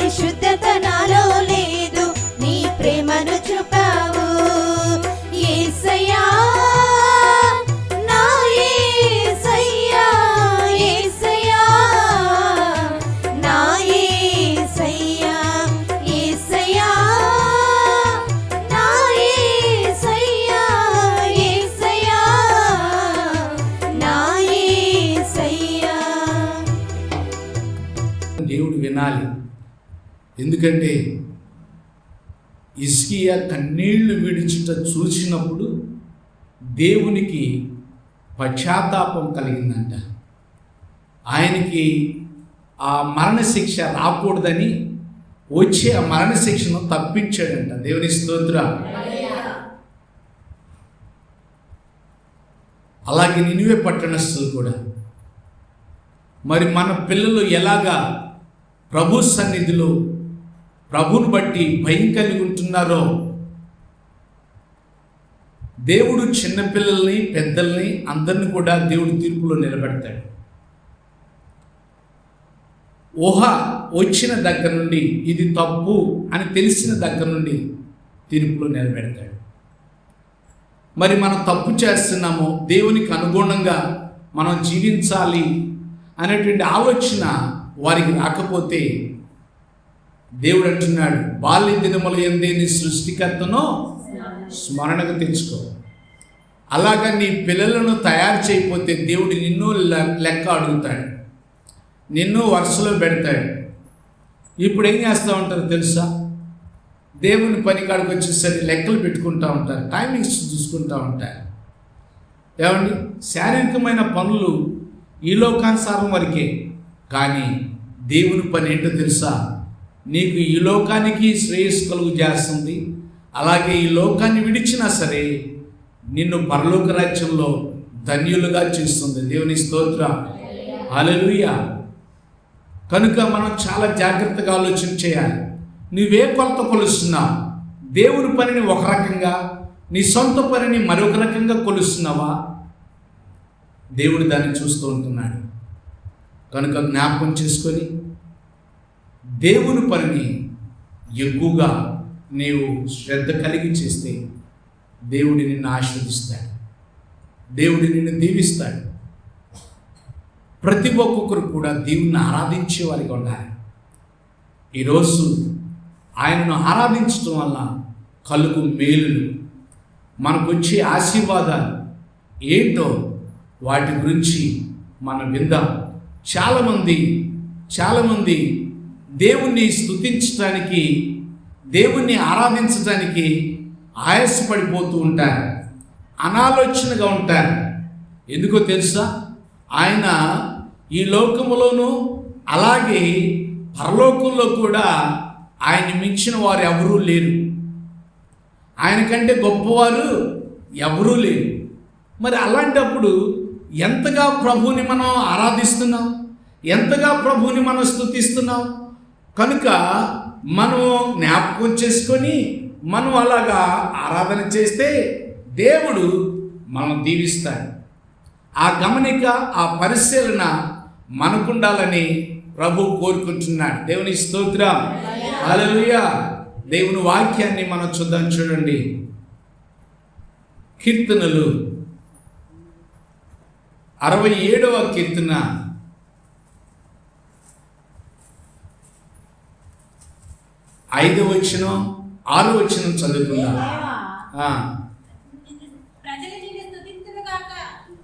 పరిశుద్ధత నాలో లేదు, నీ ప్రేమను చూపావు యేసయ్యా, నా యేసయ్యా, యేసయ్యా, నా యేసయ్యా, యేసయ్యా, నా యేసయ్యా, యేసయ్యా, నా యేసయ్యా. దేవుడు వినాలి. ఎందుకంటే హిజ్కియా కన్నీళ్లు విడిచుట చూసినప్పుడు దేవునికి పశ్చాత్తాపం కలిగిందంట. ఆయనకి ఆ మరణశిక్ష రాకూడదని వచ్చి ఆ మరణశిక్షను తప్పించాడంట. దేవుని స్తోత్రం. అలాగే నినివే పట్టణస్థులు కూడా మరి మన పిల్లలు ఎలాగా ప్రభు సన్నిధిలో ప్రభుని బట్టి భయం కలిగి ఉంటున్నారో, దేవుడు చిన్నపిల్లల్ని పెద్దల్ని అందరిని కూడా దేవుడు తీర్పులో నిలబెడతాడు. ఊహ వచ్చిన దగ్గర నుండి ఇది తప్పు అని తెలిసిన దగ్గర నుండి తీర్పులో నిలబెడతాడు. మరి మనం తప్పు చేస్తున్నామో, దేవునికి అనుగుణంగా మనం జీవించాలి అనేటువంటి ఆలోచన వారికి రాకపోతే దేవుడు అంటున్నాడు, బాల్య దినముల యందే నీ సృష్టికర్తను స్మరణకు తెచ్చుకో. అలాగా నీ పిల్లలను తయారు చేయకపోతే దేవుడు నిన్ను లెక్క అడుగుతాడు, నిన్ను వరుసలో పెడతాడు. ఇప్పుడు ఏం చేస్తూ ఉంటారు తెలుసా? దేవుని పని కాడికి వచ్చేసరికి లెక్కలు పెట్టుకుంటూ ఉంటారు, టైమింగ్స్ చూసుకుంటూ ఉంటారు. ఏమండి, శారీరకమైన పనులు ఈ లోకానుసారం వరకే, కానీ దేవుని పని ఏంటో తెలుసా? నీకు ఈ లోకానికి శ్రేయస్సు కలుగు చేస్తుంది. అలాగే ఈ లోకాన్ని విడిచినా సరే నిన్ను పరలోక రాజ్యంలో ధన్యులుగా చేస్తుంది. దేవుని స్తోత్రం. హల్లెలూయా. కనుక మనం చాలా జాగ్రత్తగా ఆలోచన చేయాలి. నువ్వే కొలత కొలుస్తున్నావు? దేవుని పనిని ఒక రకంగా, నీ సొంత పనిని మరొక రకంగా కొలుస్తున్నావా? దేవుడు దాన్ని చూస్తూ ఉంటున్నాడు. కనుక జ్ఞాపకం చేసుకొని దేవుని పనిని ఎక్కువగా నీవు శ్రద్ధ కలిగి చేస్తే దేవుడు నిన్ను ఆశీర్వదిస్తాడు, దేవుడు నిన్ను దీవిస్తాడు. ప్రతి ఒక్కొక్కరు కూడా దేవుణ్ణి ఆరాధించే వారికి ఉండాలి. ఈరోజు ఆయనను ఆరాధించడం వల్ల కలుగు మేలులు, మనకు వచ్చే ఆశీర్వాదాలు ఏంటో వాటి గురించి మనం విందాం. చాలామంది దేవుణ్ణి స్తుతించడానికి, దేవుణ్ణి ఆరాధించడానికి ఆయాసపడిపోతూ ఉంటారు, అనాలోచనగా ఉంటారు. ఎందుకో తెలుసా? ఆయన ఈ లోకములోనూ అలాగే పరలోకంలో కూడా ఆయన మించిన వారు ఎవరూ లేరు, ఆయన కంటే గొప్పవారు ఎవరూ లేరు. మరి అలాంటప్పుడు ఎంతగా ప్రభువుని మనం ఆరాధిస్తున్నాం, ఎంతగా ప్రభువుని మనం స్తుతిస్తున్నాం. కనుక మనం జ్ఞాపకం చేసుకొని మనం అలాగా ఆరాధన చేస్తే దేవుడు మనం దీవిస్తాడు. ఆ గమనిక, ఆ పరిశీలన మనకుండాలని ప్రభు కోరుకుంటున్నాడు. దేవుని స్తోత్రం. హల్లెలూయా. దేవుని వాక్యాన్ని మనం చూద్దాం. చూడండి, కీర్తనలు 67వ కీర్తన 5వ వచనం 6వ వచనం చదువుకుందాం.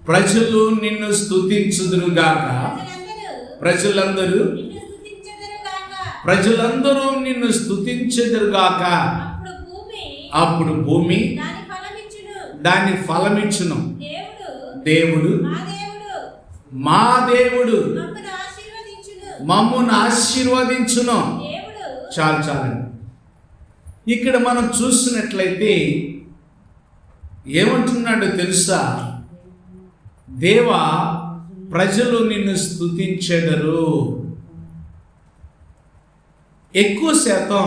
ప్రజలు నిన్ను స్తుతించుదురుగాక, ప్రజలందరూ నిన్ను స్తుతించెదరుగాక. అప్పుడు భూమి దాని ఫలమిచ్చును. దేవుడు మా దేవుడు మమ్మును ఆశీర్వదించును. చాలండి. ఇక్కడ మనం చూసినట్లయితే ఏమంటున్నాడో తెలుసా? దేవా, ప్రజలు నిన్ను స్తుతించెదరు. ఎక్కువ శాతం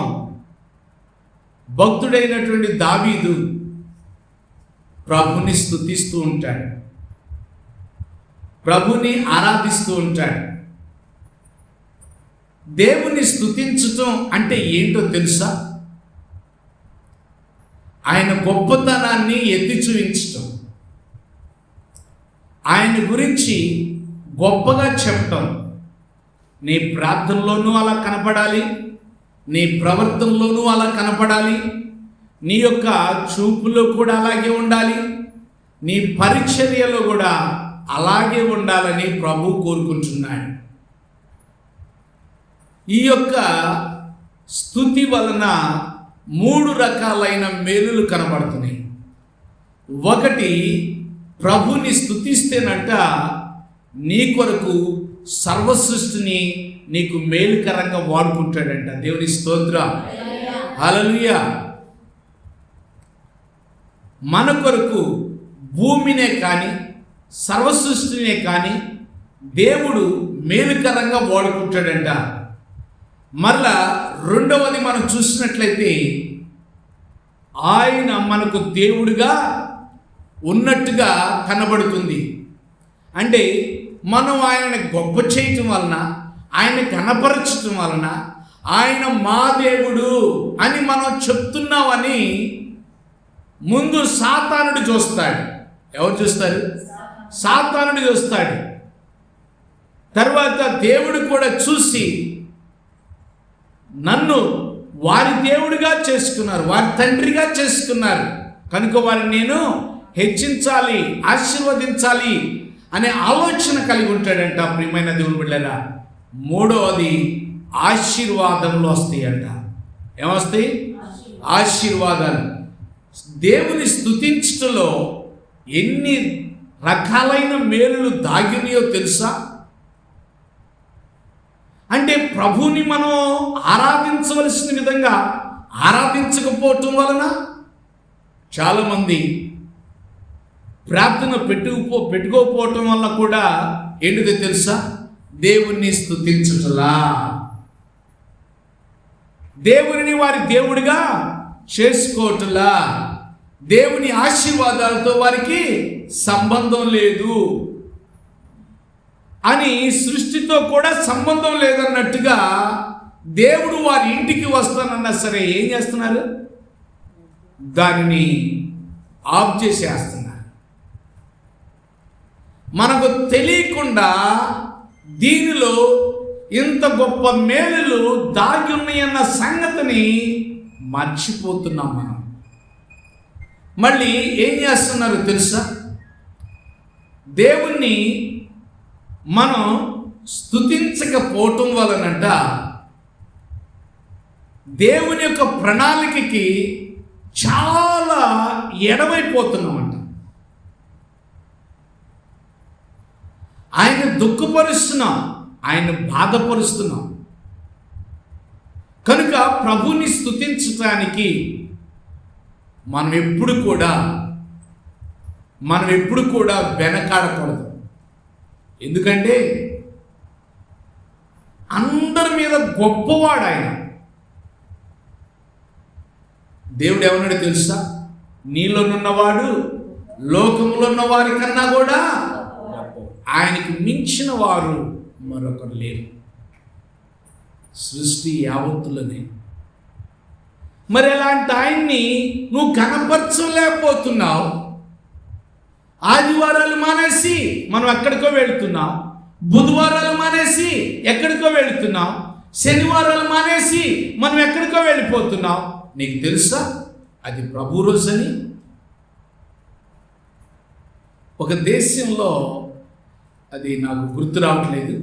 భక్తుడైనటువంటి దావీదు ప్రభుని స్తుతిస్తూ ఉంటాడు, ప్రభుని ఆరాధిస్తూ ఉంటాడు. దేవుని స్తుతించటం అంటే ఏంటో తెలుసా? ఆయన గొప్పతనాన్ని ఎత్తి చూపించటం, ఆయన గురించి గొప్పగా చెప్పటం. నీ ప్రార్థనలోనూ అలా కనపడాలి, నీ ప్రవర్తనలోనూ అలా కనపడాలి, నీ యొక్క చూపులో కూడా అలాగే ఉండాలి, నీ పరిచర్యలో కూడా అలాగే ఉండాలని ప్రభు కోరుకుంటున్నాడు. ఈ యొక్క స్తుతి వలన 3 రకాలైన మేలులు కనబడుతున్నాయి. ఒకటి, ప్రభుని స్తుతిస్తేనంట నీ కొరకు సర్వసృష్టిని నీకు మేలుకరంగా వాడుకుంటాడంట. దేవుని స్తోత్రం, హల్లెలూయా. మన కొరకు భూమినే కానీ సర్వసృష్టినే కానీ దేవుడు మేలుకరంగా వాడుకుంటాడంట. మరలా రెండవది మనం చూసినట్లయితే ఆయన మనకు దేవుడిగా ఉన్నట్టుగా కనబడుతుంది. అంటే మనం ఆయనని గొప్ప చేయటం వలన, ఆయన కనపరచటం వలన ఆయన మా దేవుడు అని మనం చెప్తున్నామని ముందు సాతానుడు చూస్తాడు. ఎవరు చూస్తారు? సాతానుడు చూస్తాడు. తర్వాత దేవుడు కూడా చూసి నన్ను వారి దేవుడిగా చేసుకున్నారు, వారి తండ్రిగా చేసుకున్నారు కనుక వారిని నేను హెచ్చించాలి, ఆశీర్వదించాలి అనే ఆలోచన కలిగి ఉంటాడంట. ప్రియమైన దేవుని బిడ్డలారా, మూడవది ఆశీర్వాదములు వస్తాయంట. ఏమొస్తాయి? ఆశీర్వాదాలు. దేవుని స్తుతించటంలో ఎన్ని రకాలైన మేలులు దాగినాయో తెలుసా? అంటే ప్రభుని మనం ఆరాధించవలసిన విధంగా ఆరాధించకపోవటం వలన చాలామంది ప్రార్థన పెట్టుకోకపోవటం వల్ల కూడా ఏంటిదో తెలుసా? దేవుణ్ణి స్తుతించటలా, దేవుని వారి దేవుడిగా చేసుకోవటలా, దేవుని ఆశీర్వాదాలతో వారికి సంబంధం లేదు అని, సృష్టితో కూడా సంబంధం లేదన్నట్టుగా దేవుడు వారి ఇంటికి వస్తానన్నా సరే ఏం చేస్తున్నారు? దానిని ఆఫ్ చేసేస్తున్నారు. మనకు తెలియకుండా దీనిలో ఇంత గొప్ప మేలులు దాగి ఉన్నాయన్న సంగతిని మర్చిపోతున్నాం మనం. మళ్ళీ ఏం చేస్తున్నారు తెలుసా? దేవుణ్ణి మనం స్తుతించకపోవటం వలనంట దేవుని యొక్క ప్రణాళికకి చాలా ఎడమైపోతున్నామంట. ఆయన దుఃఖపరుస్తున్నాం, ఆయన బాధపరుస్తున్నాం. కనుక ప్రభుని స్తుతించటానికి మనం ఎప్పుడు కూడా వెనకాడకూడదు. ఎందుకంటే అందరి మీద గొప్పవాడు ఆయన. దేవుడు ఏమన్నాడు తెలుసా? నీలోనున్నవాడు లోకములో ఉన్న వారి కన్నా కూడా ఆయనకి మించిన వారు మరొకరు లేరు సృష్టి యావత్తులనే. మరి అలాంటి ఆయన్ని నువ్వు కనపరచలేకపోతున్నావు. ఆదివారాలు మానేసి మనం ఎక్కడికో వెళుతున్నాం, బుధవారాలు మానేసి ఎక్కడికో వెళుతున్నాం, శనివారాలు మానేసి మనం ఎక్కడికో వెళ్ళిపోతున్నాం. నీకు తెలుసా అది ప్రభు రోజని? ఒక దేశంలో, అది నాకు గుర్తు రావట్లేదు,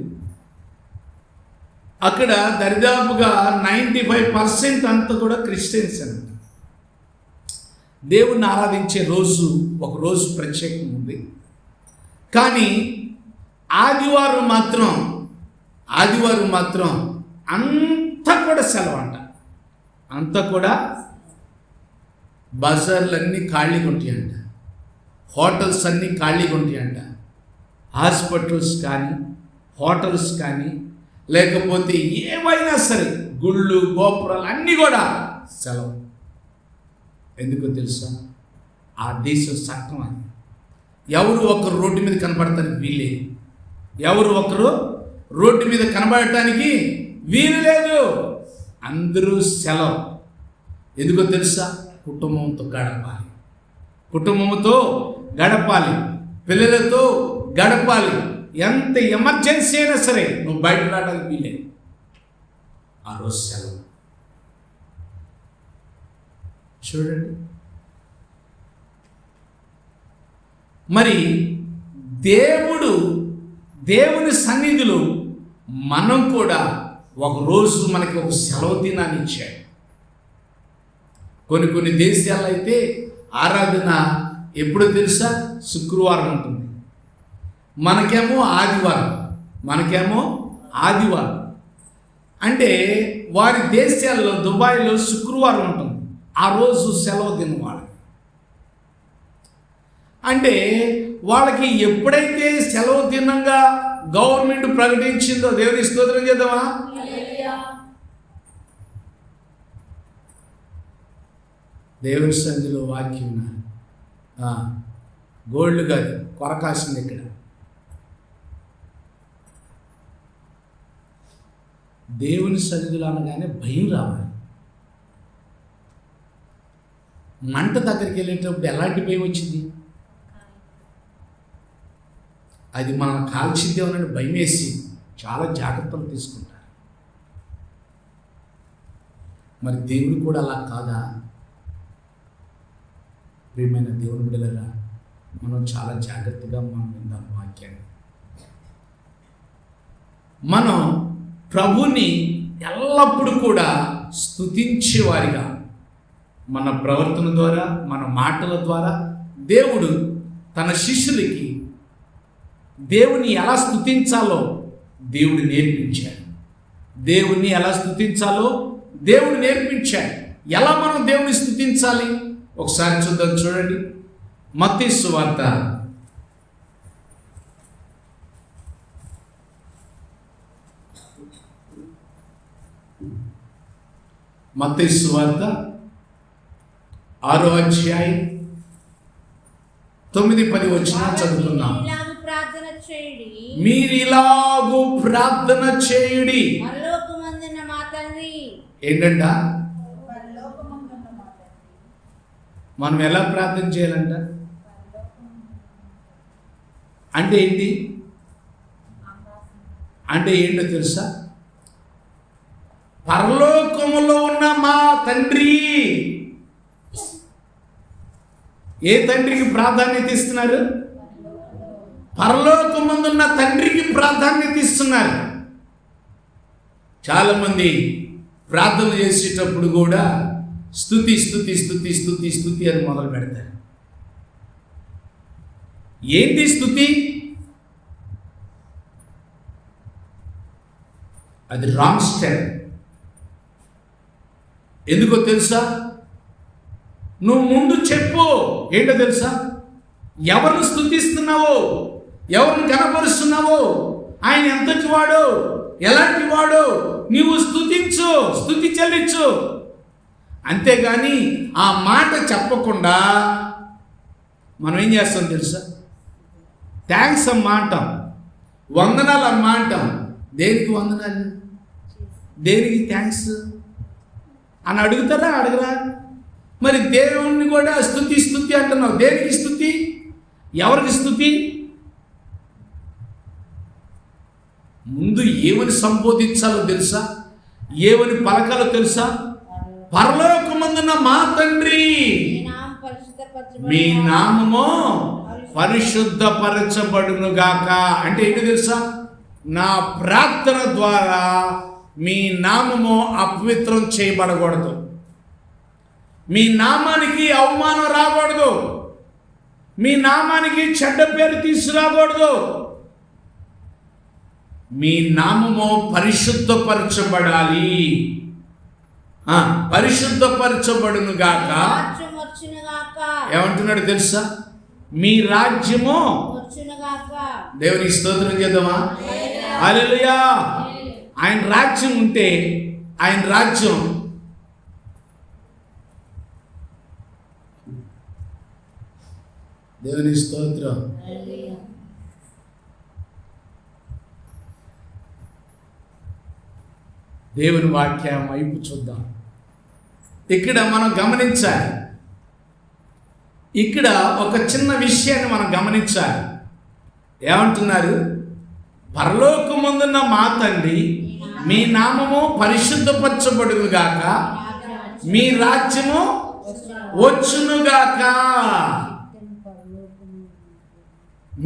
అక్కడ దరిదాపుగా 95% అంతా కూడా క్రిస్టియన్స్ అంట. దేవుణ్ణి ఆరాధించే రోజు ఒక రోజు ప్రత్యేకం ఉంది. కానీ ఆదివారం మాత్రం అంతా కూడా సెలవు అంట. అంతా కూడా బజార్లన్నీ ఖాళీగా ఉంటాయంట, హోటల్స్ అన్నీ ఖాళీగా ఉంటాయంట, హాస్పిటల్స్ కానీ హోటల్స్ కానీ లేకపోతే ఏమైనా సరే గుళ్ళు గోపురాలు అన్నీ కూడా సెలవు. ఎందుకో తెలుసా? ఆ దేశం చట్టం అది. ఎవరు ఒకరు రోడ్డు మీద కనపడటానికి వీల్లేదు, ఎవరు ఒకరు రోడ్డు మీద కనబడటానికి వీలు లేదు. అందరూ సెలవు. ఎందుకో తెలుసా? కుటుంబంతో గడపాలి, కుటుంబంతో గడపాలి, పిల్లలతో గడపాలి. ఎంత ఎమర్జెన్సీ అయినా సరే నువ్వు బయట రావడానికి వీలేదు. ఆ రోజు సెలవు. చూడండి, మరి దేవుని సన్నిధిలో మనం కూడా ఒకరోజు మనకి ఒక సెలవు దినాన్ని ఇచ్చాడు. కొన్ని దేశాల్లో అయితే ఆరాధన ఎప్పుడో తెలుసా? శుక్రవారం ఉంటుంది. మనకేమో ఆదివారం. అంటే వారి దేశాల్లో దుబాయ్లో శుక్రవారం ఉంటుంది. ఆ రోజు సెలవు దినం వాళ్ళకి. అంటే వాళ్ళకి ఎప్పుడైతే సెలవు దినంగా గవర్నమెంట్ ప్రకటించిందో, దేవుని స్తోత్రం చేద్దామా? దేవుని సన్నిధిలో వాక్యం గోల్డ్ కాదు, కొరకాసింది ఇక్కడ. దేవుని సన్నిధిలో అనగానే భయం రావాలి. మంట దగ్గరికి వెళ్ళేటప్పుడు ఎలాంటి భయం వచ్చింది? అది మనం కాల్చిద్దామని భయం వేసి చాలా జాగ్రత్తలు తీసుకుంటారు. మరి దేవుడు కూడా అలా కాదా? ప్రియమైన దేవుని బిడ్డలారా, మనం చాలా జాగ్రత్తగా మనం విందాం వాక్యాన్ని. మనం ప్రభుని ఎల్లప్పుడూ కూడా స్తుతించేవారిగా మన ప్రవర్తన ద్వారా, మన మాటల ద్వారా దేవుడు తన శిష్యులకి దేవుని ఎలా స్తుతించాలో దేవుడు నేర్పించాడు. దేవుణ్ణి ఎలా స్తుతించాలో దేవుడు నేర్పించాడు. ఎలా మనం దేవుని స్తుతించాలి ఒకసారి చూద్దాం. చూడండి, మత్తయి సువార్త 6వ అధ్యాయం 9-10 వచనాలు చదువుకున్నాం. మీరు ఇలాగూ ప్రార్థన చేయుడి. ఏంటంట? మనం ఎలా ప్రార్థన చేయాలంట? అంటే ఏంటి? అంటే ఏంటో తెలుసా? పరలోకములో ఉన్న మా తండ్రి. ఏ తండ్రికి ప్రాధాన్యత ఇస్తున్నారు? పరలోకమందున్న తండ్రికి ప్రాధాన్యత ఇస్తున్నారు. చాలామంది ప్రార్థన చేసేటప్పుడు కూడా స్తుతి స్తుతి స్తుతి స్తుతి స్తుతి అని మొదలు పెడతారు. ఏంటి స్తుతి? అది రాంగ్ స్టెప్. ఎందుకో తెలుసా? నువ్వు ముందు చెప్పు. ఏంటో తెలుసా? ఎవరిని స్తుతిస్తున్నావో, ఎవరిని కనపరుస్తున్నావో, ఆయన ఎంతటి వాడు, ఎలాంటి వాడు, నీవు స్తుతించు, స్తుతి చెల్లించు. అంతేగాని ఆ మాట చెప్పకుండా మనం ఏం చేస్తాం తెలుసా? థ్యాంక్స్ అమ్మాట, వందనాలు అమ్మాట. దేనికి వందనాలు, దేనికి థ్యాంక్స్ అని అడుగుతారా? అడగరా? మరి దేవుణ్ణి కూడా స్తుతి స్తుతి అంటున్నావు. దేనికి స్తుతి? ఎవరికి స్తుతి? ముందు ఏమని సంబోధించాలో తెలుసా? ఏమని పలకాలో తెలుసా? పరలోకమందున్న మా తండ్రి, మీ నామము పరిశుద్ధపరచబడునుగాక. అంటే ఏంటి తెలుసా? నా ప్రార్థన ద్వారా మీ నామము అపవిత్రం చేయబడకూడదు, మీ నామానికి అవమానం రాకూడదు, మీ నామానికి చెడ్డ పేరు తీసుకురాకూడదు. మీ నామము పరిశుద్ధపరచబడాలి. పరిశుద్ధపరచబడును గాక. ఏమంటున్నాడు తెలుసా? మీ రాజ్యము. దేవునికి స్తోత్రం చేద్దామా? హల్లెలూయా. ఆయన రాజ్యం ఉంటే, ఆయన రాజ్యం దేవుని స్తోత్రం. దేవుని వాక్యం వైపు చూద్దాం. ఇక్కడ మనం గమనించాలి, ఇక్కడ ఒక చిన్న విషయాన్ని మనం గమనించాలి. ఏమంటున్నారు? పరలోకమందున్న మా తండ్రి, మీ నామము పరిశుద్ధపరచబడునుగాక, మీ రాజ్యము వచ్చునుగాక.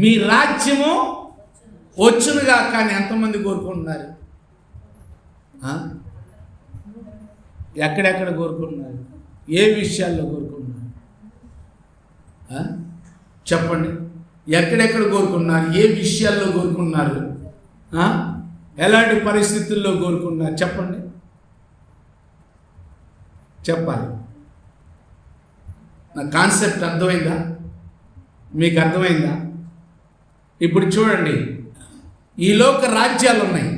మీ రాజ్యము వచ్చునుగాక అని ఎంతమంది కోరుకుంటున్నారు? ఎక్కడెక్కడ కోరుకుంటున్నారు? ఏ విషయాల్లో కోరుకుంటున్నారు? చెప్పండి. ఎక్కడెక్కడ కోరుకున్నారు? ఏ విషయాల్లో కోరుకున్నారు? ఎలాంటి పరిస్థితుల్లో కోరుకున్నారు? చెప్పండి, చెప్పాలి. నా కాన్సెప్ట్ అర్థమైందా? మీకు అర్థమైందా? ఇప్పుడు చూడండి, ఈ లోక రాజ్యాలు ఉన్నాయి.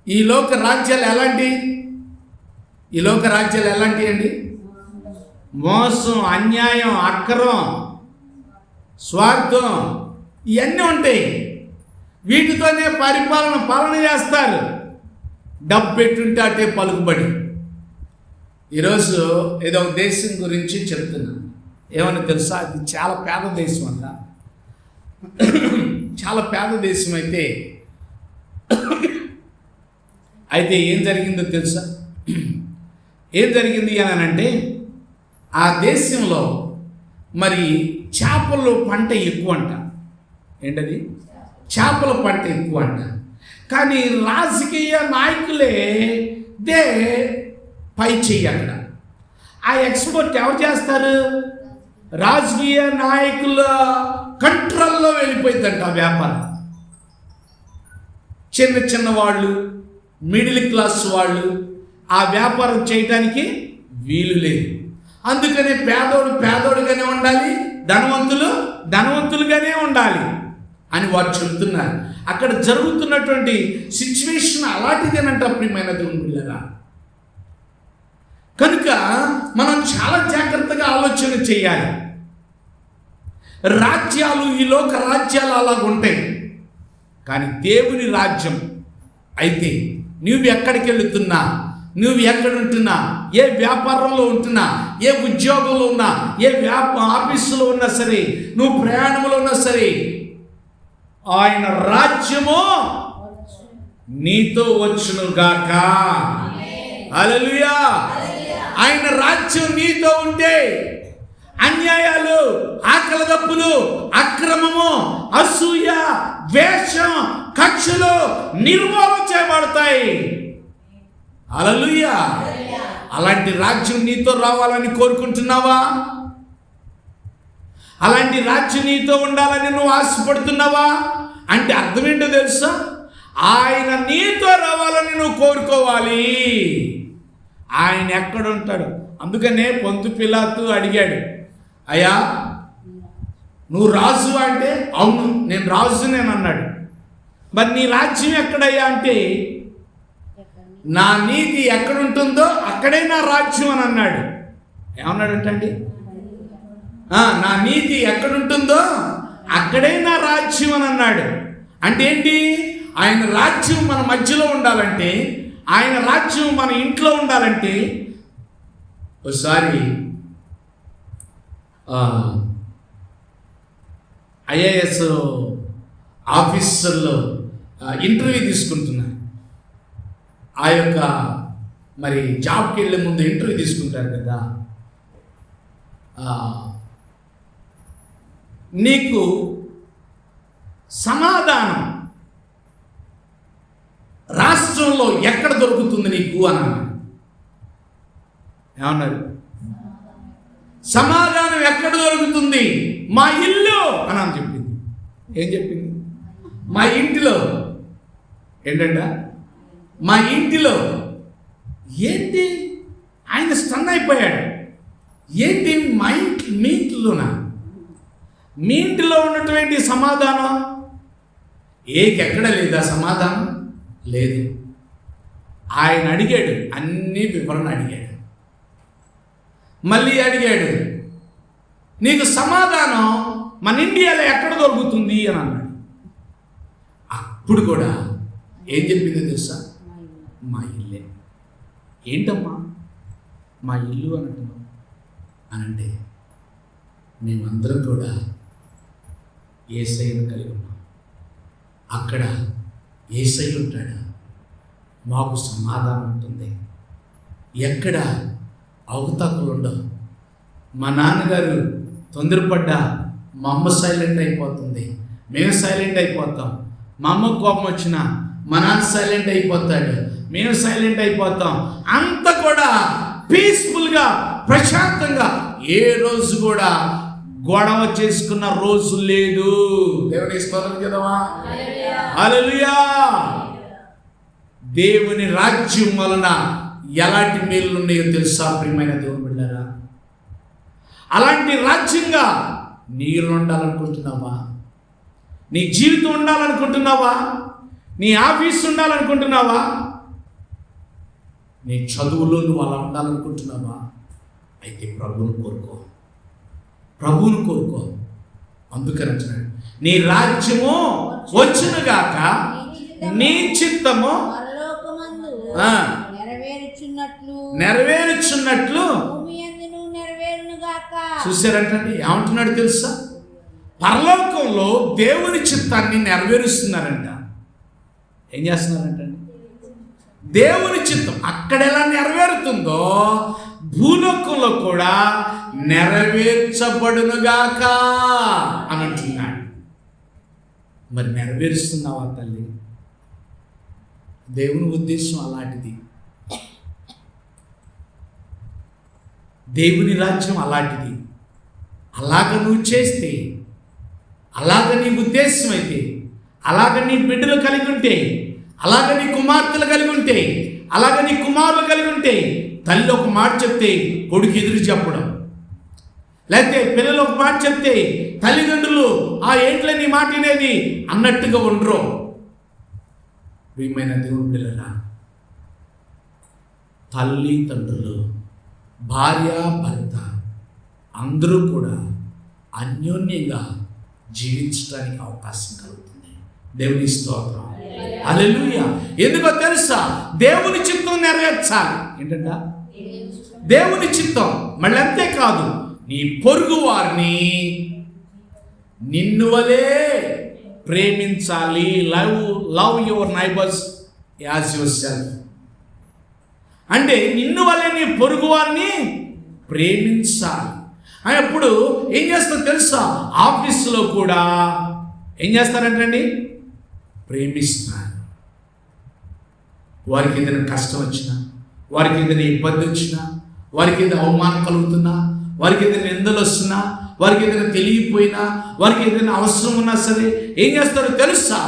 ఈ లోక రాజ్యాలు ఎలాంటి? ఈ లోక రాజ్యాలు ఎలాంటి అండి? మోసం, అన్యాయం, అక్రమం, స్వార్థం, ఇవన్నీ ఉంటాయి. వీటితోనే పాలన చేస్తారు. డబ్బు పెట్టుంటే అటే పలుకుబడి. ఈరోజు ఏదో ఒక దేశం గురించి చెప్తున్నా. ఏమన్నా తెలుసా? అది చాలా పేద దేశం అంట. చాలా పేద దేశం అయితే ఏం జరిగిందో తెలుసా? ఏం జరిగింది అని అంటే, ఆ దేశంలో మరి చేపల పంట ఎక్కువ అంట. ఏంటది? చేపల పంట ఎక్కువ అంట. కానీ రాజకీయ నాయకులే పై చెయ్యి అక్కడ. ఆ ఎక్స్పోర్ట్ ఎవరు చేస్తారు? రాజకీయ నాయకుల కంట్రోల్లో వెళ్ళిపోయిందంట ఆ వ్యాపారం. చిన్న చిన్న వాళ్ళు, మిడిల్ క్లాస్ వాళ్ళు ఆ వ్యాపారం చేయడానికి వీలు లేదు. అందుకని పేదోడు పేదోడుగానే ఉండాలి, ధనవంతులు ధనవంతులుగానే ఉండాలి అని వారు చెబుతున్నారు. అక్కడ జరుగుతున్నటువంటి సిచ్యువేషన్ అలాంటిదేనంట ప్రియమైన దేవుని బిడ్డలారా. కనుక మనం చాలా జాగ్రత్తగా ఆలోచన చేయాలి. రాజ్యాలు, ఈ లోక రాజ్యాలు అలాగుంటాయి. కానీ దేవుని రాజ్యం అయితే నువ్వు ఎక్కడికి వెళుతున్నా, నువ్వు ఎక్కడుంటున్నా, ఏ వ్యాపారంలో ఉంటున్నా, ఏ ఉద్యోగంలో ఉన్నా, ఏ ఆఫీసులో ఉన్నా సరే, నువ్వు ప్రయాణంలో ఉన్నా సరే, ఆయన రాజ్యము నీతో వచ్చునుగాక. హల్లెలూయా. ఆయన రాజ్యం నీతో ఉంటే అన్యాయాలు, ఆకలి దప్పులు, అక్రమము, అసూయ, ద్వేషం, కక్షలు నిర్మూలన చేయబడతాయి. హల్లెలూయా. అలాంటి రాజ్యం నీతో రావాలని కోరుకుంటున్నావా? అలాంటి రాజ్యం నీతో ఉండాలని నువ్వు ఆశపడుతున్నావా? అంటే అర్థం ఏంటో తెలుసా? ఆయన నీతో రావాలని నువ్వు కోరుకోవాలి. ఆయన ఎక్కడ ఉంటాడు? అందుకనే పొంతు పిలాతు అడిగాడు, అయ్యా నువ్వు రాజు అంటే, అవును నేను రాజునేను అన్నాడు. మరి నీ రాజ్యం ఎక్కడయ్యా అంటే, నా నీతి ఎక్కడుంటుందో అక్కడే నా రాజ్యం అని అన్నాడు. ఏమన్నాడంటండి? నా నీతి ఎక్కడుంటుందో అక్కడే నా రాజ్యం అని అన్నాడు. అంటే ఏంటి? ఆయన రాజ్యం మన మధ్యలో ఉండాలంటే, ఆయన రాజ్యం మన ఇంట్లో ఉండాలంటే, ఒకసారి ఐఏఎస్ ఆఫీసర్లో ఇంటర్వ్యూ తీసుకుంటున్నారు. ఆ యొక్క మరి జాబ్కి వెళ్ళే ముందు ఇంటర్వ్యూ తీసుకుంటారు కదా. నీకు సమాధానం రాష్ట్రంలో ఎక్కడ దొరుకుతుంది నీకు అని అన్నాడు. ఏమన్నారు? సమాధానం ఎక్కడ దొరుకుతుంది? మా ఇల్లు అని చెప్పింది. ఏం చెప్పింది? మా ఇంటిలో. ఏంటంట? మా ఇంటిలో. ఏంటి? ఆయన స్టన్ అయిపోయాడు. ఏంటి మీ ఇంట్లోనా? మీ ఇంటిలో ఉన్నటువంటి సమాధానం ఎక్కడ లేదా? సమాధానం లేదు. ఆయన అడిగాడు, అన్ని వివరణ అడిగాడు. మళ్ళీ అడిగాడు, నీకు సమాధానం మన ఇండియాలో ఎక్కడ దొరుకుతుంది అని అన్నాడు. అప్పుడు కూడా ఏం చెప్పిందో తెలుసా? మా ఇల్లే. ఏంటమ్మా మా ఇల్లు అని అంటున్నావు అని అంటే, మేమందరం కూడా యేసయ్యను కలిగి ఉన్నాం. అక్కడ యేసయ్య ఉంటాడు, మాకు సమాధానం ఉంటుంది, ఎక్కడ అవతాకులు ఉండవు. మా నాన్నగారు తొందరపడ్డా మా అమ్మ సైలెంట్ అయిపోతుంది, మేము సైలెంట్ అయిపోతాం. మా అమ్మకు కోపం వచ్చినా మా నాన్న సైలెంట్ అయిపోతాడు, మేము సైలెంట్ అయిపోతాం. అంత కూడా పీస్ఫుల్గా ప్రశాంతంగా ఏ రోజు కూడా గొడవ చేసుకున్న రోజు లేదు. దేవుని స్తోత్రం చేద్దామా? హల్లెలూయా. దేవుని రాజ్యం వలన ఎలాంటి మేలు ఉన్నాయో తెలుసా ప్రియమైన దేవుని బిడ్డలారా? అలాంటి రాజ్యంగా నీరు ఉండాలనుకుంటున్నావా? నీ జీవితం ఉండాలనుకుంటున్నావా? నీ ఆఫీస్ ఉండాలనుకుంటున్నావా? నీ చదువులో నువ్వు అలా ఉండాలనుకుంటున్నావా? అయితే ప్రభువును కోరుకో, ప్రభువును కోరుకో. అందుకని అంటున్నాడు, నీ రాజ్యము వచ్చునుగాక, నీ చిత్తము నెరవేరుచున్నట్లు చూసారంటండి. ఏమంటున్నాడు తెలుసా? పరలోకంలో దేవుని చిత్తాన్ని నెరవేరుస్తున్నారంట. ఏం చేస్తున్నారంటండి? దేవుని చిత్తం అక్కడ ఎలా నెరవేరుతుందో భూలోకంలో కూడా నెరవేర్చబడునుగాక అని అంటున్నాడు. మరి నెరవేరుస్తున్నావా తల్లి? దేవుని ఉద్దేశం అలాంటిది, దేవుని రాజ్యం అలాంటిది. అలాగ నువ్వు చేస్తే, అలాగ నీ ఉద్దేశం అయితే, అలాగ నీ బిడ్డలు కలిగి ఉంటే, అలాగ నీ కుమార్తెలు కలిగి ఉంటే, అలాగ నీ కుమారులు కలిగి ఉంటే, తల్లి ఒక మాట చెప్తే కొడుకు ఎదురు చెప్పడం, లేకపోతే పిల్లలు ఒక మాట చెప్తే తల్లిదండ్రులు ఆ ఏంట్లే నీ మాట వినేది అన్నట్టుగా ఉండరు. ప్రియమైన దేవుని బిడ్డలారా, తల్లి తండ్రులు, భార్య భర్త అందరూ కూడా అన్యోన్యంగా జీవించడానికి అవకాశం కలుగుతుంది. దేవుని స్తోత్రం, హల్లెలూయా. ఎందుకో తెలుసా? దేవుని చిత్తం నెరవేర్చాలి. ఏంటంట? దేవుని చిత్తం. మళ్ళీ అంతేకాదు, నీ పొరుగు వారిని నిన్ను వలే ప్రేమించాలి. Love your neighbours as your self. అంటే నిన్ను వలే నీ పొరుగు వారిని ప్రేమించాలి. అప్పుడు ఏం చేస్తారో తెలుసా? ఆఫీసులో కూడా ఏం చేస్తారంటండి? ప్రేమిస్తున్నారు. వారికి ఏదైనా కష్టం వచ్చినా, వారికి ఏదైనా ఇబ్బంది వచ్చినా, వారికి ఏదైనా అవమానం కలుగుతున్నా, వారికి ఏదైనా నిందలు వస్తున్నా, వారికి ఏదైనా తెలియపోయినా, వారికి ఏదైనా అవసరం ఉన్నా సరే ఏం చేస్తారో తెలుసా?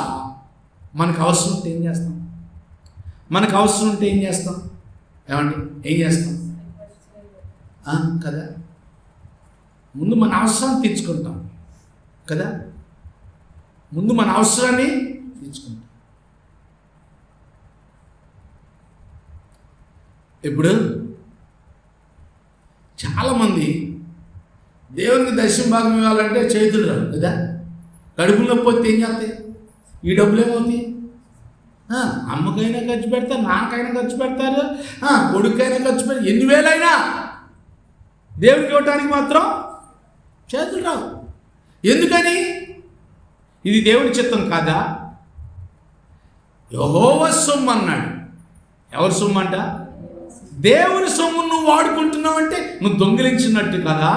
మనకు అవసరం ఉంటే ఏం చేస్తాం? మనకు అవసరం ఉంటే ఏం చేస్తాం? ఏమండి? ఏం చేస్తాం కదా? ముందు మన అవసరాన్ని తీర్చుకుంటాం కదా? ముందు మన అవసరాన్ని తీర్చుకుంటాం. ఇప్పుడు చాలామంది దేవునికి దశమ భాగం ఇవ్వాలంటే చేతులు రావు కదా? కడుపులో నొప్పి వస్తే ఏం చేస్తాయి? ఈ డబ్బులు ఏమవుతాయి? అమ్మకైనా ఖర్చు పెడతారు, నాకైనా ఖర్చు పెడతారు, కొడుకైనా ఖర్చు పెడతారు. 8,000 అయినా దేవునికి ఇవ్వటానికి మాత్రం చేతులు రావు. ఎందుకని? ఇది దేవుని చిత్తం కాదా? యెహోవా సొమ్ము అన్నాడు. ఎవరి సొమ్ము అంట? దేవుని సొమ్ము నువ్వు వాడుకుంటున్నావు అంటే నువ్వు దొంగిలించినట్టు కదా?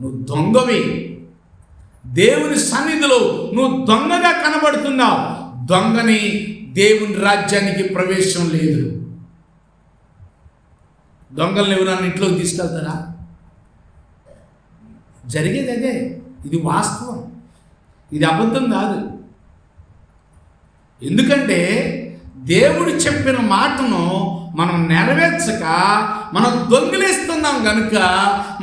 నువ్వు దొంగవి. దేవుని సన్నిధిలో నువ్వు దొంగగా కనబడుతున్నావు. దొంగని దేవుని రాజ్యానికి ప్రవేశం లేదు. దొంగలను ఎవరన్నా ఇంట్లోకి తీసుకెళ్తారా? జరిగేది అదే. ఇది వాస్తవం, ఇది అబద్ధం కాదు. ఎందుకంటే దేవుడు చెప్పిన మాటను మనం నెరవేర్చక మనం దొంగిలిస్తున్నాం కనుక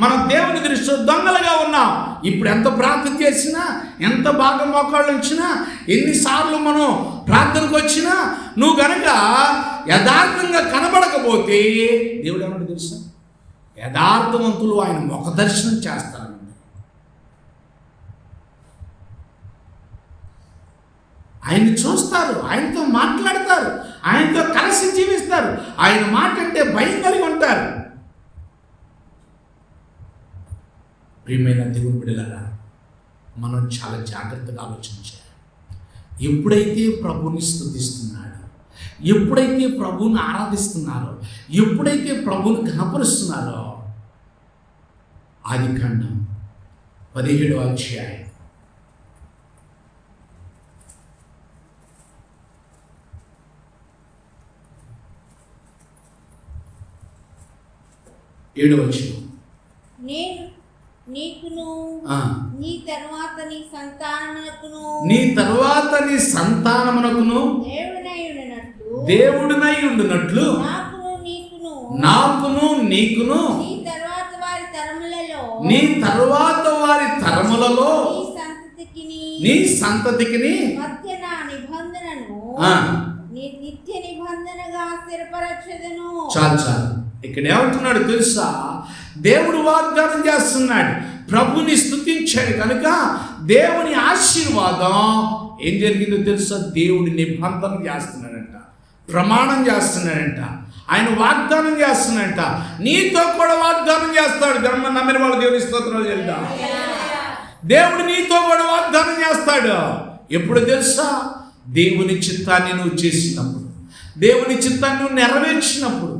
మనం దేవుని దృష్టిలో దొంగలుగా ఉన్నాం. ఇప్పుడు ఎంత ప్రార్థన చేసినా, ఎంత బాగా మోకాళ్ళు వచ్చినా, ఎన్నిసార్లు మనం ప్రార్థనకు వచ్చినా నువ్వు కనుక యథార్థంగా కనబడకపోతే దేవుడు ఏమన్నా తెలుసా? యథార్థవంతులు ఆయన ముఖ దర్శనం చేస్తారండి. ఆయన్ని చూస్తారు, ఆయనతో మాట్లాడతారు, ఆయనతో కలిసి జీవిస్తారు. ఆయన మాట అంటే భయం కలిగి ఉంటారు. ప్రియమైన దేవుని బిడ్డలారా, మనం చాలా జాగ్రత్తగా ఆలోచించాలి. ఎప్పుడైతే ప్రభుని స్తుతిస్తున్నాడో, ఎప్పుడైతే ప్రభువుని ఆరాధిస్తున్నారో, ఎప్పుడైతే ప్రభువుని కనపరుస్తున్నారో, ఆదికాండం 17వ అధ్యాయం 7వ వచనం. నేను నీకును నీ తరువాత నీ సంతానమునకును దేవుడినై ఉండునట్లు నాకును నీకును నీ తరువాత వారి తరములలో నీ సంతతికిని మధ్య నా నిబంధనను నిత్య నిబంధనగా స్థిరపరచెదను. చాలు. ఇక్కడ ఏమంటున్నాడు తెలుసా? దేవుడు వాగ్దానం చేస్తున్నాడు. ప్రభుని స్తుతించాడు కనుక దేవుని ఆశీర్వాదం ఏం జరిగిందో తెలుసా? దేవుడి నిబంధన చేస్తున్నాడంట, ప్రమాణం చేస్తున్నాడంట, ఆయన వాగ్దానం చేస్తున్నాడంట. నీతో కూడా వాగ్దానం చేస్తాడు. ధర్మ నమ్మిన వాళ్ళు దేవుని స్తోత్రాలు చెల్లిద్దాం. దేవుడు నీతో కూడా వాగ్దానం చేస్తాడు. ఎప్పుడు తెలుసా? దేవుని చిత్తాన్ని నువ్వు చేసినప్పుడు, దేవుని చిత్తాన్ని నువ్వు నెరవేర్చినప్పుడు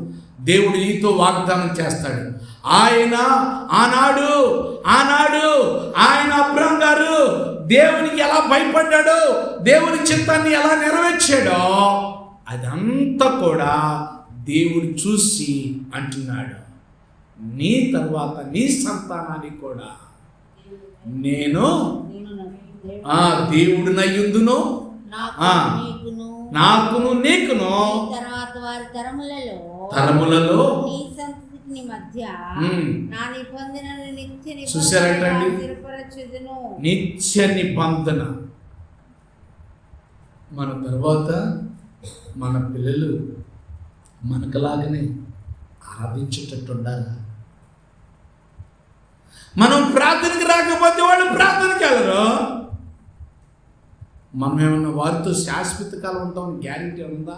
దేవుడు నీతో వాగ్దానం చేస్తాడు. ఆనాడు ఆయన అబ్రహాం గారు దేవునికి ఎలా భయపడ్డాడో, దేవుని చిత్తాన్ని ఎలా నెరవేర్చాడో అదంతా కూడా దేవుడు చూసి అంటున్నాడు, నీ తర్వాత నీ సంతానానికి కూడా నేను దేవుడినయ్యుందును, నాకును నీకును తరములలో చూసారంటండి, నిత్య నిబంధన. మన తర్వాత మన పిల్లలు మనకులాగానే ఆరాధించేటట్టు ఉండాలి. మనం ప్రార్థనకి రాకపోతే వాళ్ళు ప్రార్థనకి వెళ్ళరు. మనం ఏమన్నా వారితో శాశ్వత కాలం ఉంటామని గ్యారెంటీ ఉందా?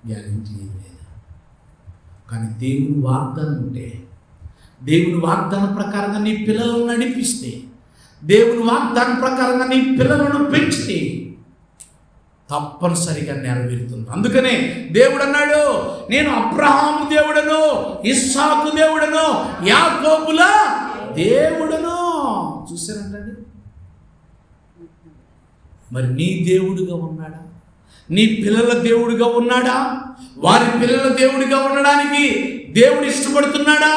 గ్యారెంటీ లేదు. కానీ దేవుని వాగ్దానం ఉంటే, దేవుని వాగ్దానం ప్రకారంగా నీ పిల్లలను నడిపిస్తే, దేవుని వాగ్దానం ప్రకారంగా నీ పిల్లలను పెంచితే తప్పనిసరిగా నెరవేరుతుంది. అందుకనే దేవుడు అన్నాడు, నేను అబ్రహాము దేవుడను, ఇస్సాకు దేవుడను, యాకోబుల దేవుడను. చూసారంటండి. మరి నీ దేవుడుగా ఉన్నాడా? నీ పిల్లల దేవుడిగా ఉన్నాడా? వారి పిల్లల దేవుడిగా ఉండడానికి దేవుడు ఇష్టపడుతున్నాడా?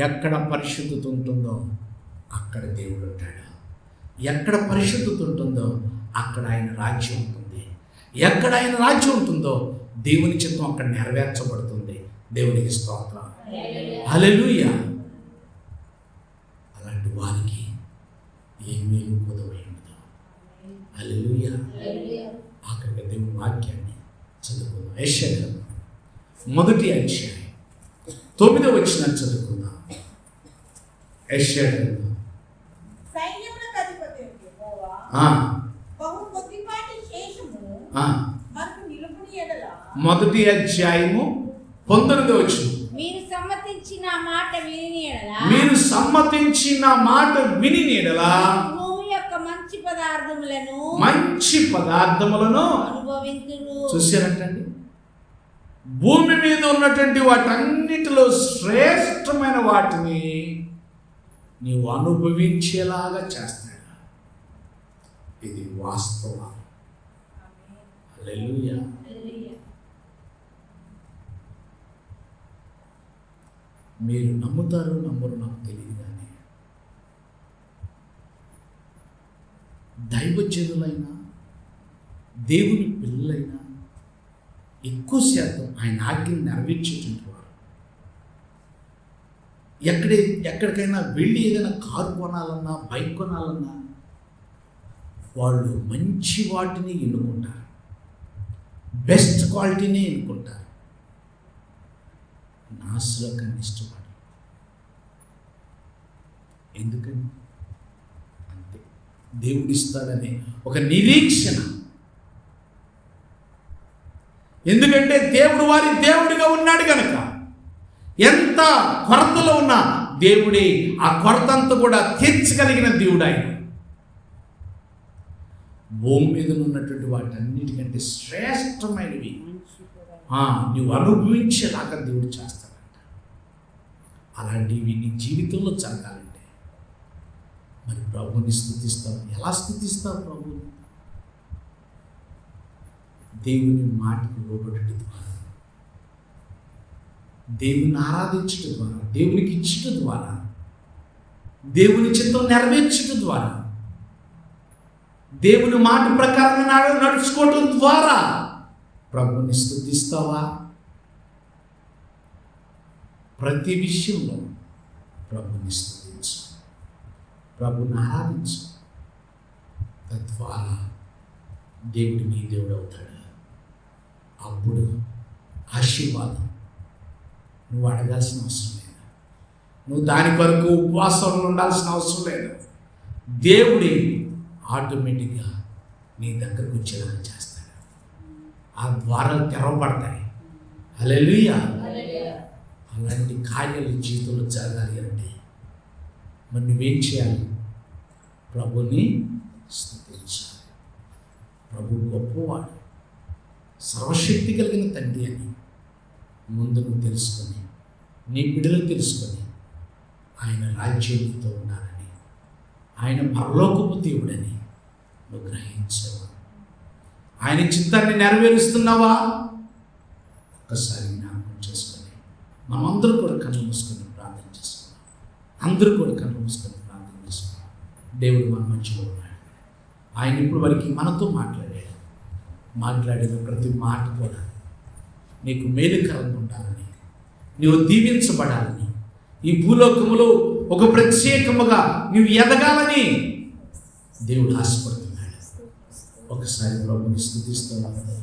ఎక్కడ పరిశుద్ధత ఉంటుందో అక్కడ దేవుడు ఉంటాడు. ఎక్కడ పరిశుద్ధత ఉంటుందో అక్కడ ఆయన రాజ్యం ఉంటుంది. ఎక్కడ ఆయన రాజ్యం ఉంటుందో దేవుని చిత్తం అక్కడ నెరవేర్చబడుతుంది. దేవునికి స్తోత్రం, హల్లెలూయా. అలాంటి వారికి ఏమీ కుదవై ఉండదు. హల్లెలూయా. ఆఖరిగా దేవుని వాక్యాన్ని చదువుకుందాం. యెషయా గ్రంథం 1వ అధ్యాయం 9వ వచనం చదువుకుందాం. యెషయా గ్రంథం 1వ అధ్యాయము 19వ వచనం. మీరు సమ్మతించిన మాట విని నీడలా భూమి యొక్క మంచి పదార్థములను అనుభవించురు. చూసారంటండి, భూమి మీద ఉన్నటువంటి వాటన్నిటిలో శ్రేష్టమైన వాటిని నీవు అనుభవించేలాగా చేస్తాడు. ఇది వాస్తవం. హల్లెలూయా. మీరు నమ్ముతారో నమ్మరు నాకు తెలియదు, కానీ దైవజనులైనా దేవుని పిల్లలైనా ఎక్కువ శాతం ఆయన ఆజ్ఞను నెరవేర్చేటువంటి వారు. ఎక్కడికైనా వెళ్ళి ఏదైనా కారు కొనాలన్నా, బైక్ కొనాలన్నా వాళ్ళు మంచి వాటిని ఎన్నుకుంటారు, బెస్ట్ క్వాలిటీనే ఎన్నుకుంటారు. నాశకాన్ని ఇష్టపడరు. ఎందుకని? అంతే, దేవుడు ఇస్తాడనే ఒక నిరీక్షణ ఎందుకంటే దేవుడు వారి దేవుడిగా ఉన్నాడు కనుక. ఎంత కొరతలో ఉన్నా దేవుడే ఆ కొరత అంతా కూడా తీర్చగలిగిన దేవుడు ఆయన. భూమి మీద ఉన్నటువంటి వాటన్నిటికంటే శ్రేష్టమైనవి నువ్వు అనుభవించేలాగా దేవుడు చేస్తాడంట. అలాంటివి నీ జీవితంలో జరగాలంటే మరి ప్రభువుని స్తుతిస్తావు. ఎలా స్తుతిస్తావు ప్రభువుని? దేవుని మాటకు లోబడటం ద్వారా, దేవుని ఆరాధించడం ద్వారా, దేవునికి ఇచ్చటం ద్వారా, దేవుని చిత్తం నెరవేర్చడం ద్వారా, దేవుని మాట ప్రకారంగా నడుచుకోవడం ద్వారా ప్రభువుని స్తుతిస్తావా? ప్రతి విషయంలో ప్రభువుని స్తుతించు, ప్రభువుని ఆరాధించు. తద్వారా దేవుడు నీ దేవుడు అవుతాడు. అప్పుడు ఆశీర్వాదం నువ్వు అడగాల్సిన అవసరం లేదు. నువ్వు దాని కొరకు ఉపవాసంలో ఉండాల్సిన అవసరం లేదు. దేవుడే ఆటోమేటిక్గా నీ దగ్గరకు వచ్చేలాగా చేస్తాడు. ఆ ద్వారాలు తెరవబడతాయి. హల్లెలూయా. అలాంటి కార్యాలు జీవితంలో జరగాలి అంటే మరి నువ్వేం చేయాలి? ప్రభుని స్తుతించాలి. ప్రభు గొప్పవాడు, సర్వశక్తి కలిగిన తండ్రి అని ముందు నువ్వు తెలుసుకొని, నీ బిడ్డలు తెలుసుకొని, ఆయన రాజ్యంతో ఉన్నారని, ఆయన పరలోకపు దేవుడని నువ్వు గ్రహించావా? ఆయన చిత్తాన్ని నెరవేరుస్తున్నావా? ఒక్కసారి జ్ఞాపకం చేసుకొని మనమందరూ కూడా కళ్ళు మూసుకొని ప్రార్థన చేసుకున్నాం. అందరూ కూడా కళ్ళు మూసుకొని ప్రార్థన చేసుకున్నాం. దేవుడు మన మధ్యలో ఉన్నాడు. ఆయన ఇప్పుడు వరకు మనతో మాట్లాడిన ప్రతి మాట కూడా నీకు మేలుకరంగా ఉండాలని, నీవు దీవించబడాలని, ఈ భూలోకములో ఒక ప్రత్యేకముగా నీవు ఎదగాలని దేవుడు ఆశపడుతున్నాడు. ఒకసారి ప్రభుని స్తుతిస్తున్నాడు.